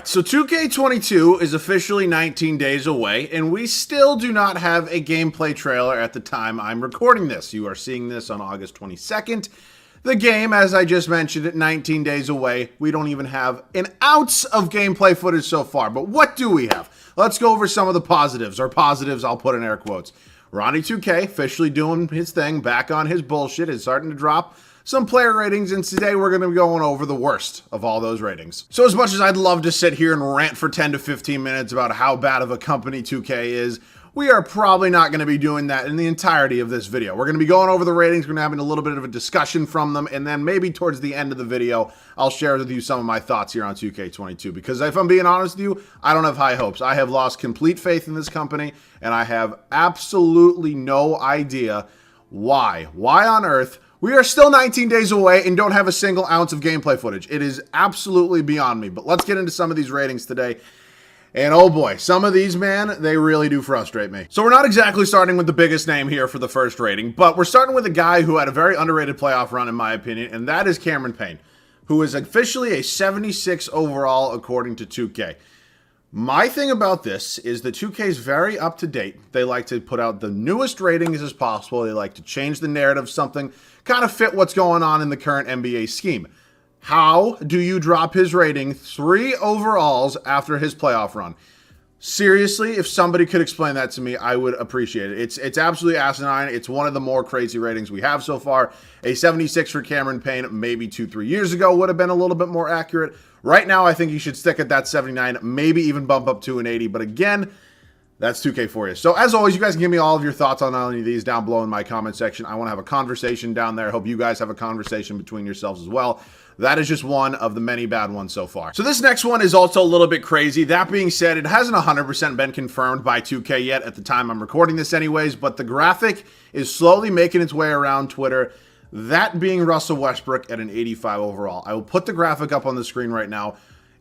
right, so 2K22 is officially 19 days away, and we still do not have a gameplay trailer at the time I'm recording this. You are seeing this on August 22nd. The game, as I just mentioned, at 19 days away, we don't even have an ounce of gameplay footage so far. But what do we have? Let's go over some of the positives, or positives I'll put in air quotes. Ronnie 2K officially doing his thing, back on his bullshit, is starting to drop some player ratings, and today we're going to be going over the worst of all those ratings. So as much as I'd love to sit here and rant for 10 to 15 minutes about how bad of a company 2K is, we are probably not going to be doing that in the entirety of this video. We're going to be going over the ratings, we're going to have a little bit of a discussion from them, and then maybe towards the end of the video, I'll share with you some of my thoughts here on 2K22. Because if I'm being honest with you, I don't have high hopes. I have lost complete faith in this company, and I have absolutely no idea why. Why on earth we are still 19 days away and don't have a single ounce of gameplay footage. It is absolutely beyond me. But let's get into some of these ratings today. And oh boy, some of these, man, they really do frustrate me. So we're not exactly starting with the biggest name here for the first rating, but we're starting with a guy who had a very underrated playoff run, in my opinion, and that is Cameron Payne, who is officially a 76 overall according to 2K. My thing about this is that 2K is very up to date. They like to put out the newest ratings as possible. They like to change the narrative, something kind of fit what's going on in the current NBA scheme. How do you drop his rating 3 overalls after his playoff run? Seriously, if somebody could explain that to me, I would appreciate it. It's absolutely asinine. It's one of the more crazy ratings we have so far. A 76 for Cameron Payne maybe 2-3 years ago would have been a little bit more accurate. Right now, I think you should stick at that 79, maybe even bump up to an 80. But again, that's 2K for you. So as always, you guys can give me all of your thoughts on any of these down below in my comment section. I want to have a conversation down there. I hope you guys have a conversation between yourselves as well. That is just one of the many bad ones so far. So this next one is also a little bit crazy. That being said, it hasn't 100% been confirmed by 2K yet at the time I'm recording this anyways, but the graphic is slowly making its way around Twitter. That being Russell Westbrook at an 85 overall. I will put the graphic up on the screen right now.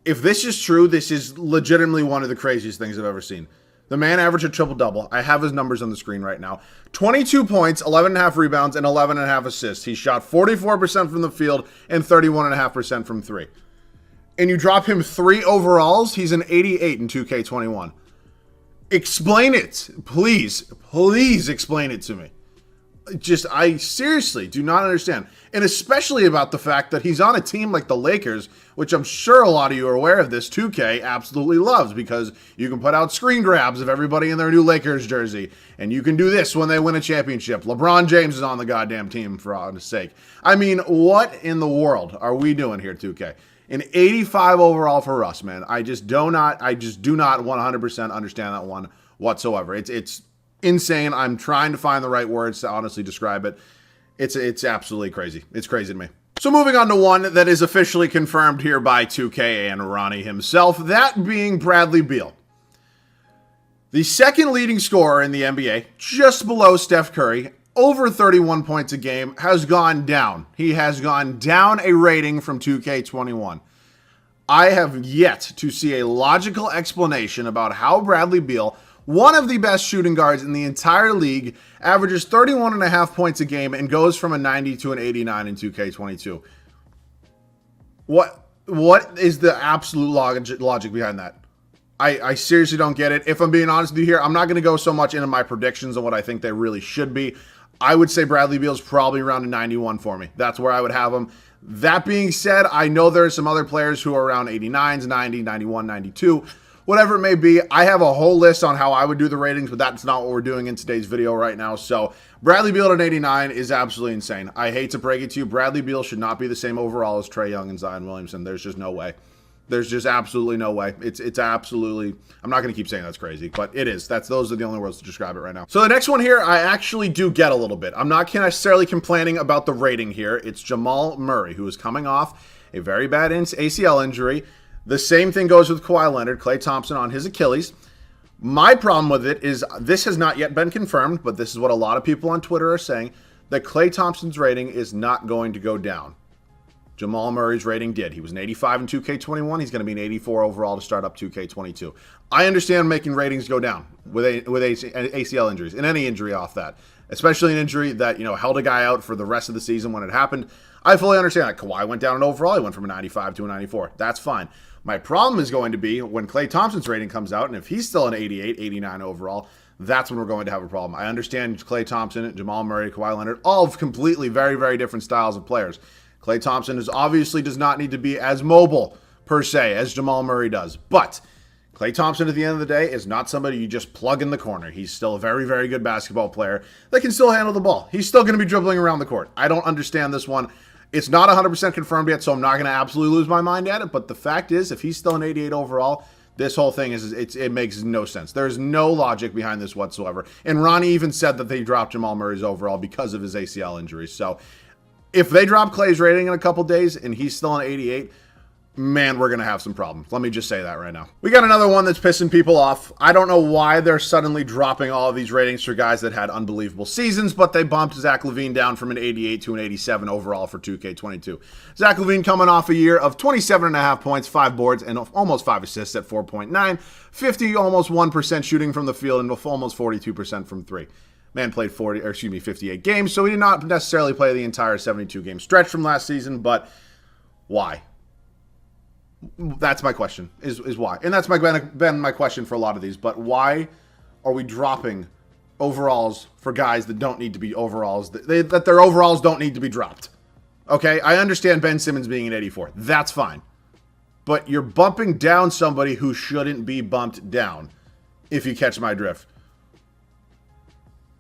If this is true, this is legitimately one of the craziest things I've ever seen. The man averaged a triple-double. I have his numbers on the screen right now. 22 points, 11.5 rebounds, and 11.5 assists. He shot 44% from the field and 31.5% from 3. And you drop him 3 overalls, he's an 88 in 2K21. Explain it. Please, please explain it to me. I seriously do not understand. And especially about the fact that he's on a team like the Lakers, which I'm sure a lot of you are aware of this, 2K absolutely loves, because you can put out screen grabs of everybody in their new Lakers jersey. And you can do this when they win a championship. LeBron James is on the goddamn team, for honest sake. I mean, what in the world are we doing here, 2K? An 85 overall for Russ, man. I just do not 100% understand that one whatsoever. It's insane. I'm trying to find the right words to honestly describe it. It's absolutely crazy. It's crazy to me. So moving on to one that is officially confirmed here by 2K and Ronnie himself, that being Bradley Beal. The second leading scorer in the NBA, just below Steph Curry, over 31 points a game, has gone down. He has gone down a rating from 2K21. I have yet to see a logical explanation about how Bradley Beal, one of the best shooting guards in the entire league, averages 31.5 points a game and goes from a 90 to an 89 in 2K22. What is the absolute logic behind that? I seriously don't get it. If I'm being honest with you here, I'm not going to go so much into my predictions on what I think they really should be. I would say Bradley Beal's probably around a 91 for me. That's where I would have him. That being said, I know there are some other players who are around 89s, 90, 91, 92. Whatever it may be, I have a whole list on how I would do the ratings, but that's not what we're doing in today's video right now. So Bradley Beal at 89 is absolutely insane. I hate to break it to you, Bradley Beal should not be the same overall as Trae Young and Zion Williamson. There's just no way. There's just absolutely no way. It's absolutely, I'm not going to keep saying that's crazy, but it is. Those are the only words to describe it right now. So the next one here, I actually do get a little bit. I'm not necessarily complaining about the rating here. It's Jamal Murray, who is coming off a very bad ACL injury. The same thing goes with Kawhi Leonard, Klay Thompson on his Achilles. My problem with it is this has not yet been confirmed, but this is what a lot of people on Twitter are saying, that Klay Thompson's rating is not going to go down. Jamal Murray's rating did. He was an 85 in 2K21. He's going to be an 84 overall to start up 2K22. I understand making ratings go down with ACL injuries and any injury off that, especially an injury that, held a guy out for the rest of the season when it happened. I fully understand that. Kawhi went down in overall. He went from a 95 to a 94. That's fine. My problem is going to be when Klay Thompson's rating comes out, and if he's still an 88, 89 overall, that's when we're going to have a problem. I understand Klay Thompson, Jamal Murray, Kawhi Leonard, all completely very, very different styles of players. Klay Thompson obviously does not need to be as mobile, per se, as Jamal Murray does. But Klay Thompson, at the end of the day, is not somebody you just plug in the corner. He's still a very, very good basketball player that can still handle the ball. He's still going to be dribbling around the court. I don't understand this one. It's not 100% confirmed yet, so I'm not going to absolutely lose my mind at it. But the fact is, if he's still an 88 overall, this whole thing it makes no sense. There's no logic behind this whatsoever. And Ronnie even said that they dropped Jamal Murray's overall because of his ACL injury. So if they drop Klay's rating in a couple days and he's still an 88, man, we're going to have some problems. Let me just say that right now. We got another one that's pissing people off. I don't know why they're suddenly dropping all of these ratings for guys that had unbelievable seasons, but they bumped Zach Lavine down from an 88 to an 87 overall for 2K22. Zach Lavine coming off a year of 27.5 points, 5 boards, and almost 5 assists at 4.9, 50, almost 1% shooting from the field, and almost 42% from 3. Man played 58 games, so he did not necessarily play the entire 72-game stretch from last season, but why? That's my question, is why. And that's been my question for a lot of these. But why are we dropping overalls for guys that don't need to be overalls, that their overalls don't need to be dropped? Okay, I understand Ben Simmons being an 84. That's fine. But you're bumping down somebody who shouldn't be bumped down, if you catch my drift.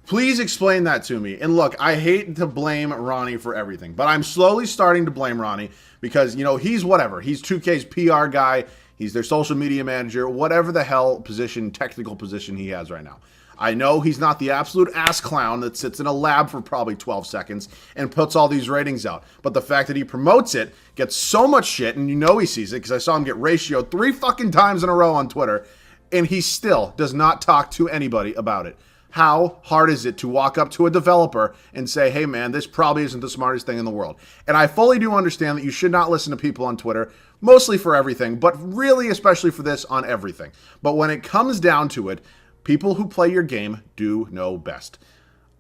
Please explain that to me. And look, I hate to blame Ronnie for everything, but I'm slowly starting to blame Ronnie because, he's whatever. He's 2K's PR guy. He's their social media manager, whatever the hell technical position he has right now. I know he's not the absolute ass clown that sits in a lab for probably 12 seconds and puts all these ratings out. But the fact that he promotes it, gets so much shit, and he sees it because I saw him get ratioed 3 fucking times in a row on Twitter, and he still does not talk to anybody about it. How hard is it to walk up to a developer and say, hey man, this probably isn't the smartest thing in the world? And I fully do understand that you should not listen to people on Twitter, mostly for everything, but really especially for this on everything. But when it comes down to it, people who play your game do know best.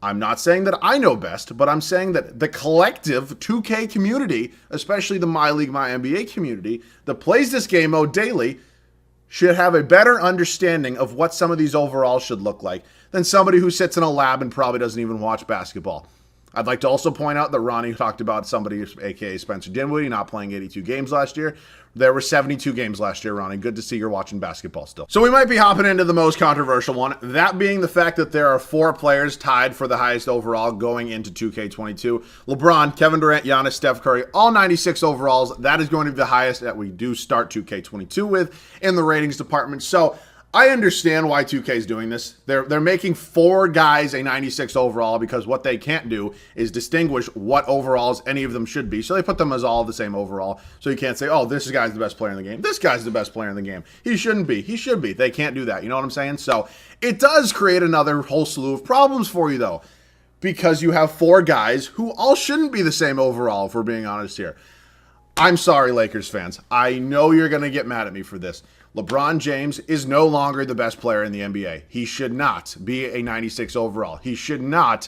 I'm not saying that I know best, but I'm saying that the collective 2K community, especially the My League, My NBA community that plays this game mode daily, should have a better understanding of what some of these overalls should look like than somebody who sits in a lab and probably doesn't even watch basketball. I'd like to also point out that Ronnie talked about somebody, aka Spencer Dinwiddie, not playing 82 games last year. There were 72 games last year, Ronnie. Good to see you're watching basketball still. So we might be hopping into the most controversial one, that being the fact that there are 4 players tied for the highest overall going into 2K22. LeBron, Kevin Durant, Giannis, Steph Curry, all 96 overalls. That is going to be the highest that we do start 2K22 with in the ratings department. So I understand why 2K is doing this. They're making 4 guys a 96 overall because what they can't do is distinguish what overalls any of them should be. So they put them as all the same overall. So you can't say, oh, this guy's the best player in the game. This guy's the best player in the game. He shouldn't be. He should be. They can't do that. You know what I'm saying? So it does create another whole slew of problems for you, though, because you have 4 guys who all shouldn't be the same overall, if we're being honest here. I'm sorry, Lakers fans. I know you're going to get mad at me for this. LeBron James is no longer the best player in the NBA. He should not be a 96 overall. He should not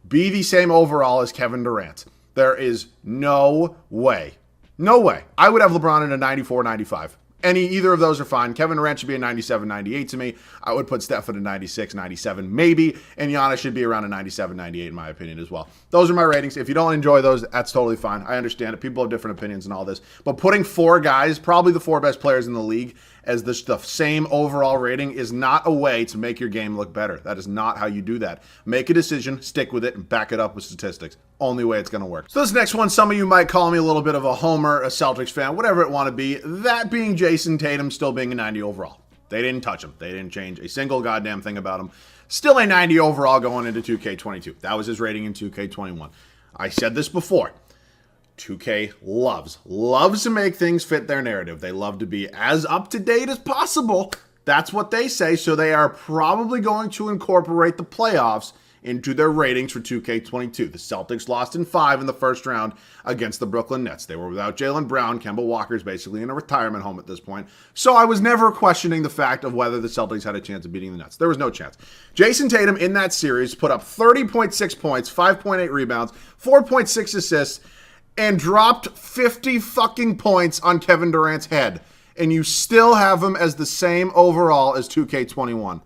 be the same overall as Kevin Durant. There is no way. No way. I would have LeBron in a 94, 95. Either of those are fine. Kevin Durant should be a 97, 98 to me. I would put Steph at a 96, 97 maybe. And Giannis should be around a 97, 98 in my opinion as well. Those are my ratings. If you don't enjoy those, that's totally fine. I understand it. People have different opinions and all this. But putting 4 guys, probably the 4 best players in the league, as the same overall rating is not a way to make your game look better. That is not how you do that. Make a decision, stick with it, and back it up with statistics. Only way it's going to work. So this next one, some of you might call me a little bit of a homer, a Celtics fan, whatever it want to be. That being Jayson Tatum still being a 90 overall. They didn't touch him. They didn't change a single goddamn thing about him. Still a 90 overall going into 2K22. That was his rating in 2K21. I said this before. 2K loves to make things fit their narrative. They love to be as up to date as possible. That's what they say. So they are probably going to incorporate the playoffs into their ratings for 2K22. The Celtics lost in 5 in the first round against the Brooklyn Nets. They were without Jaylen Brown. Kemba Walker's basically in a retirement home at this point. So I was never questioning the fact of whether the Celtics had a chance of beating the Nets. There was no chance. Jayson Tatum in that series put up 30.6 points, 5.8 rebounds, 4.6 assists, and dropped 50 fucking points on Kevin Durant's head and you still have him as the same overall as 2K21.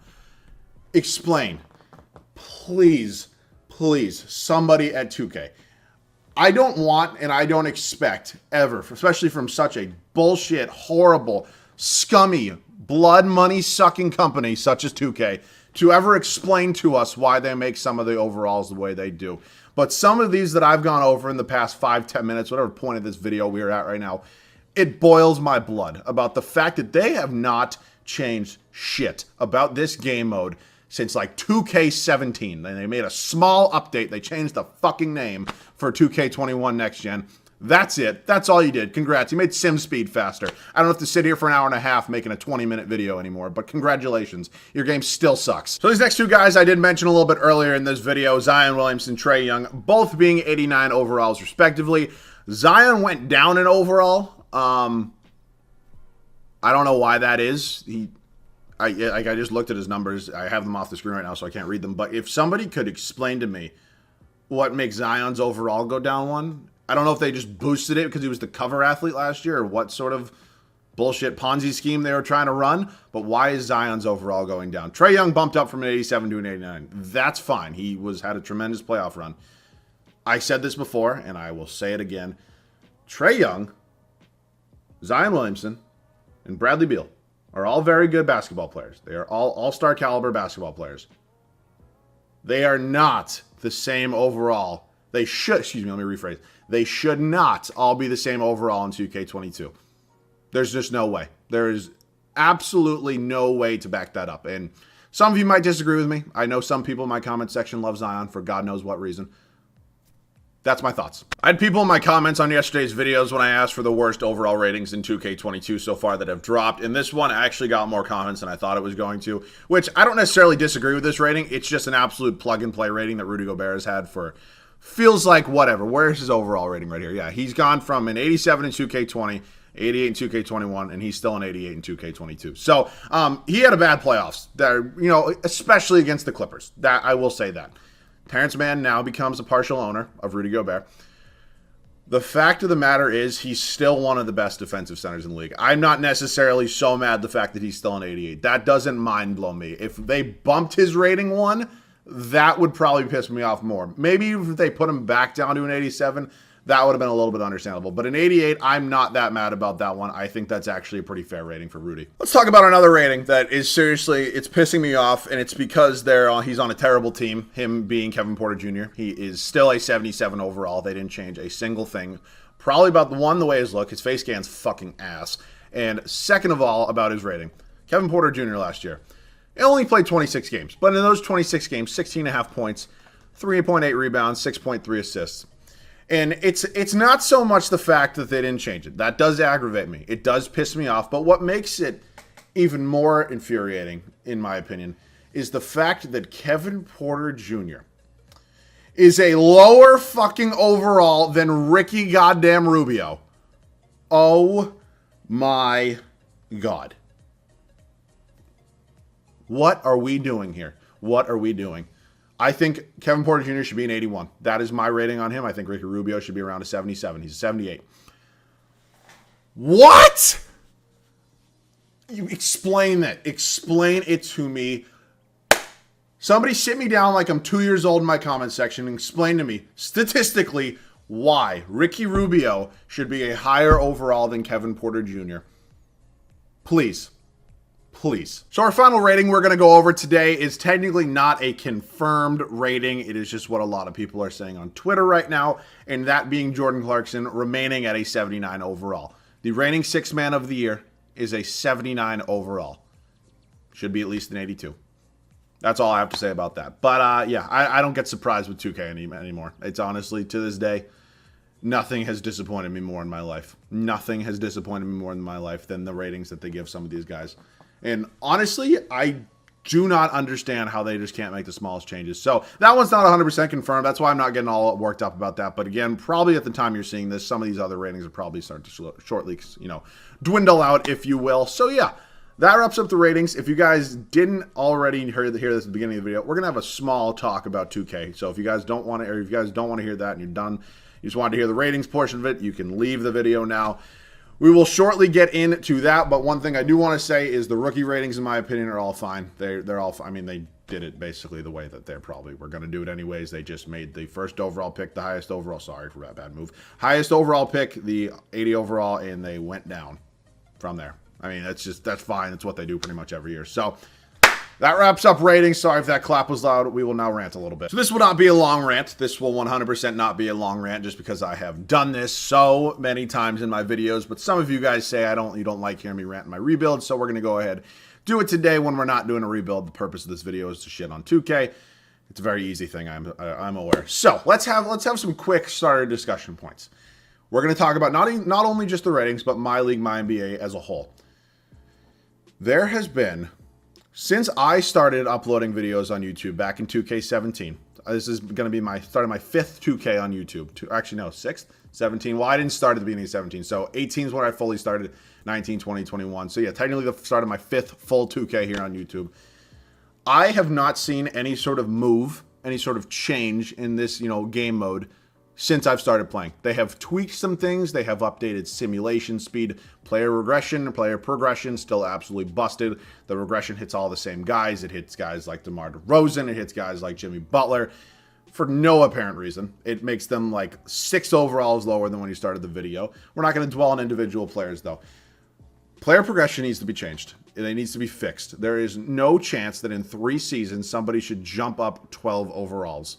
Explain. Please, please, somebody at 2K. I don't want and I don't expect ever, especially from such a bullshit, horrible, scummy, blood money sucking company such as 2K, to ever explain to us why they make some of the overalls the way they do. But some of these that I've gone over in the past 5-10 minutes, whatever point of this video we're at right now, it boils my blood about the fact that they have not changed shit about this game mode since like 2K17. And they made a small update. They changed the fucking name for 2K21 Next Gen. That's it. That's all you did. Congrats. You made sim speed faster. I don't have to sit here for an hour and a half making a 20-minute video anymore, but congratulations. Your game still sucks. So these next two guys I did mention a little bit earlier in this video, Zion Williamson, Trae Young, both being 89 overalls respectively. Zion went down in overall. I don't know why that is. I just looked at his numbers. I have them off the screen right now, so I can't read them. But if somebody could explain to me what makes Zion's overall go down one, I don't know if they just boosted it because he was the cover athlete last year or what sort of bullshit Ponzi scheme they were trying to run. But why is Zion's overall going down? Trae Young bumped up from an 87 to an 89. That's fine. He had a tremendous playoff run. I said this before, and I will say it again. Trae Young, Zion Williamson, and Bradley Beal are all very good basketball players. They are all all-star caliber basketball players. They are not the same overall. They should, excuse me, let me rephrase. They should not all be the same overall in 2K22. There's just no way. There is absolutely no way to back that up. And some of you might disagree with me. I know some people in my comment section love Zion for God knows what reason. That's my thoughts. I had people in my comments on yesterday's videos when I asked for the worst overall ratings in 2K22 so far that have dropped. And this one actually got more comments than I thought it was going to, which I don't necessarily disagree with this rating. It's just an absolute plug-and-play rating that Rudy Gobert has had for, feels like whatever. Where's his overall rating right here? Yeah, he's gone from an 87 in 2K20, 88 in 2K21, and he's still an 88 in 2K22. So he had a bad playoffs, that, especially against the Clippers. That I will say that. Terrence Mann now becomes a partial owner of Rudy Gobert. The fact of the matter is he's still one of the best defensive centers in the league. I'm not necessarily so mad the fact that he's still an 88. That doesn't mind blow me. If they bumped his rating one, that would probably piss me off more. Maybe if they put him back down to an 87, that would have been a little bit understandable. But an 88, I'm not that mad about that one. I think that's actually a pretty fair rating for Rudy. Let's talk about another rating that is seriously, it's pissing me off, and it's because he's on a terrible team, him being Kevin Porter Jr. He is still a 77 overall. They didn't change a single thing. Probably about the way his look, his face scan's fucking ass. And second of all, about his rating. Kevin Porter Jr. last year. He only played 26 games, but in those 26 games, 16.5 points, 3.8 rebounds, 6.3 assists. And it's not so much the fact that they didn't change it. That does aggravate me. It does piss me off. But what makes it even more infuriating, in my opinion, is the fact that Kevin Porter Jr. is a lower fucking overall than Ricky goddamn Rubio. Oh my God. What are we doing here? What are we doing? I think Kevin Porter Jr. should be an 81. That is my rating on him. I think Ricky Rubio should be around a 77. He's a 78. What? You explain that. Explain it to me. Somebody sit me down like I'm 2 years old in my comment section and explain to me statistically why Ricky Rubio should be a higher overall than Kevin Porter Jr. Please. Please. So our final rating we're going to go over today is technically not a confirmed rating. It is just what a lot of people are saying on Twitter right now, and that being Jordan Clarkson remaining at a 79 overall. The reigning sixth man of the year is a 79 overall. Should be at least an 82. That's all I have to say about that. But yeah, I don't get surprised with 2K anymore. It's honestly, to this day, nothing has disappointed me more in my life. Nothing has disappointed me more in my life than the ratings that they give some of these guys. And honestly, I do not understand how they just can't make the smallest changes. So that one's not 100% confirmed. That's why I'm not getting all worked up about that. But again, probably at the time you're seeing this, some of these other ratings are probably starting to shortly, dwindle out, if you will. So yeah, that wraps up the ratings. If you guys didn't already hear this at the beginning of the video, we're gonna have a small talk about 2K. So if you guys don't want to, or if you guys don't want to hear that and you're done, you just wanted to hear the ratings portion of it, you can leave the video now. we will shortly get into that, but one thing I do want to say is the rookie ratings, in my opinion, are all fine. They're all, I mean, they did it basically the way that they probably were going to do it anyways. They just made the first overall pick the highest overall. Sorry for that bad move. Highest overall pick, the 80 overall, and they went down from there. I mean, that's fine. That's what they do pretty much every year. So that wraps up ratings. Sorry if that clap was loud. We will now rant a little bit. So this will not be a long rant. This will 100% not be a long rant just because I have done this so many times in my videos. But some of you guys say you don't like hearing me rant in my rebuild. So we're going to go ahead do it today when we're not doing a rebuild. The purpose of this video is to shit on 2K. It's a very easy thing, I'm aware. So let's have some quick starter discussion points. We're going to talk about not only just the ratings, but my league, my NBA as a whole. There has been, since I started uploading videos on YouTube back in 2K17, this is going to be starting my 5th 2K on YouTube. Actually, no, 6th, 17. Well, I didn't start at the beginning of 17, so 18 is when I fully started, 19, 20, 21. So yeah, technically the start of my 5th full 2K here on YouTube. I have not seen any sort of move, any sort of change in this, game mode since I've started playing. They have tweaked some things. They have updated simulation speed, player regression, player progression, still absolutely busted. The regression hits all the same guys. It hits guys like DeMar DeRozan. It hits guys like Jimmy Butler for no apparent reason. It makes them like 6 overalls lower than when you started the video. We're not going to dwell on individual players though. Player progression needs to be changed. It needs to be fixed. There is no chance that in 3 seasons somebody should jump up 12 overalls.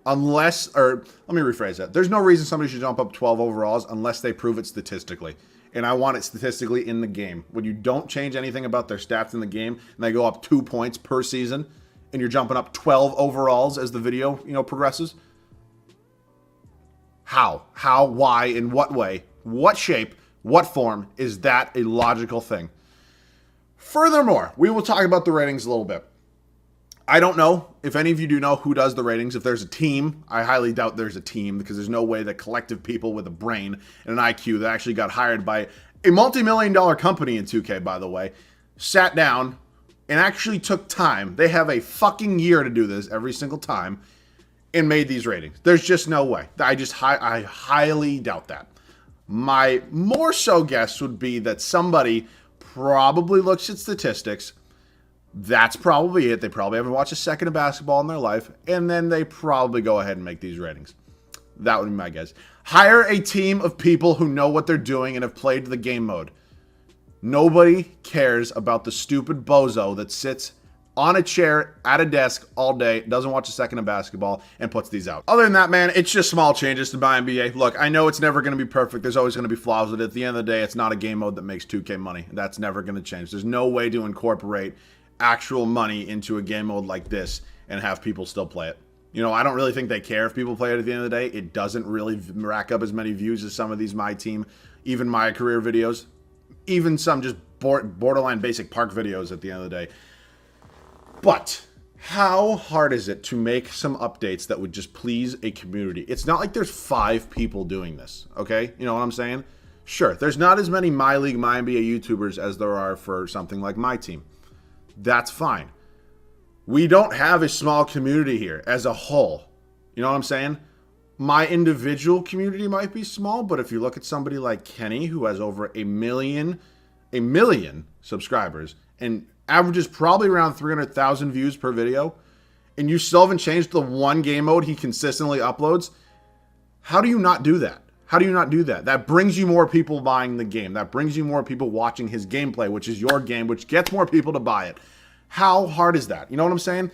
Let me rephrase that. There's no reason somebody should jump up 12 overalls unless they prove it statistically. And I want it statistically in the game. When you don't change anything about their stats in the game and they go up 2 points per season and you're jumping up 12 overalls as the video, progresses. How? How? Why? In what way? What shape? What form is that a logical thing? Furthermore, we will talk about the ratings a little bit. I don't know if any of you do know who does the ratings. If there's a team, I highly doubt there's a team because there's no way that collective people with a brain and an IQ that actually got hired by a multi-million-dollar company in 2K, by the way, sat down and actually took time. They have a fucking year to do this every single time and made these ratings. There's just no way. I highly doubt that. My more so guess would be that somebody probably looks at statistics. That's probably it. They probably haven't watched a second of basketball in their life, and then they probably go ahead and make these ratings. That would be my guess. Hire a team of people who know what they're doing and have played the game mode. Nobody cares about the stupid bozo that sits on a chair at a desk all day, doesn't watch a second of basketball, and puts these out. Other than that, man, it's just small changes to my NBA. Look, I know it's never going to be perfect. There's always going to be flaws with it. At the end of the day, it's not a game mode that makes 2K money. That's never going to change. There's no way to incorporate actual money into a game mode like this and have people still play it. I don't really think they care if people play it at the end of the day. It doesn't really rack up as many views as some of these My Team, even My Career videos, even some just borderline basic park videos at the end of the day. But how hard is it to make some updates that would just please a community? It's not like there's 5 people doing this, okay? You know what I'm saying? Sure, there's not as many My League, My NBA YouTubers as there are for something like My Team. That's fine. We don't have a small community here as a whole. You know what I'm saying? My individual community might be small, but if you look at somebody like Kenny, who has over a million subscribers and averages probably around 300,000 views per video, and you still haven't changed the one game mode he consistently uploads, how do you not do that? How do you not do that? That brings you more people buying the game. That brings you more people watching his gameplay, which is your game, which gets more people to buy it. How hard is that? You know what I'm saying?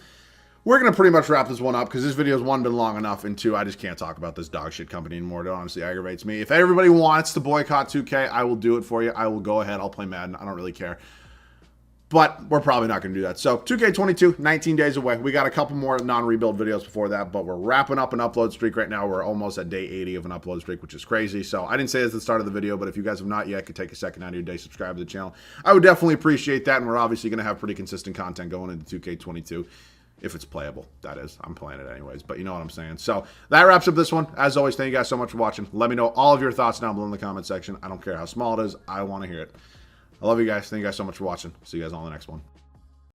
We're going to pretty much wrap this one up because this video has, 1, been long enough, and 2, I just can't talk about this dog shit company anymore. It honestly aggravates me. If everybody wants to boycott 2K, I will do it for you. I will go ahead. I'll play Madden. I don't really care. But we're probably not going to do that. So 2K22, 19 days away. We got a couple more non-rebuild videos before that, but we're wrapping up an upload streak right now. We're almost at day 80 of an upload streak, which is crazy. So I didn't say this at the start of the video, but if you guys have not yet, could take a second out of your day, subscribe to the channel. I would definitely appreciate that, and we're obviously going to have pretty consistent content going into 2K22. If it's playable, that is. I'm playing it anyways, but you know what I'm saying. So that wraps up this one. As always, thank you guys so much for watching. Let me know all of your thoughts down below in the comment section. I don't care how small it is. I want to hear it. I love you guys. Thank you guys so much for watching. See you guys on the next one.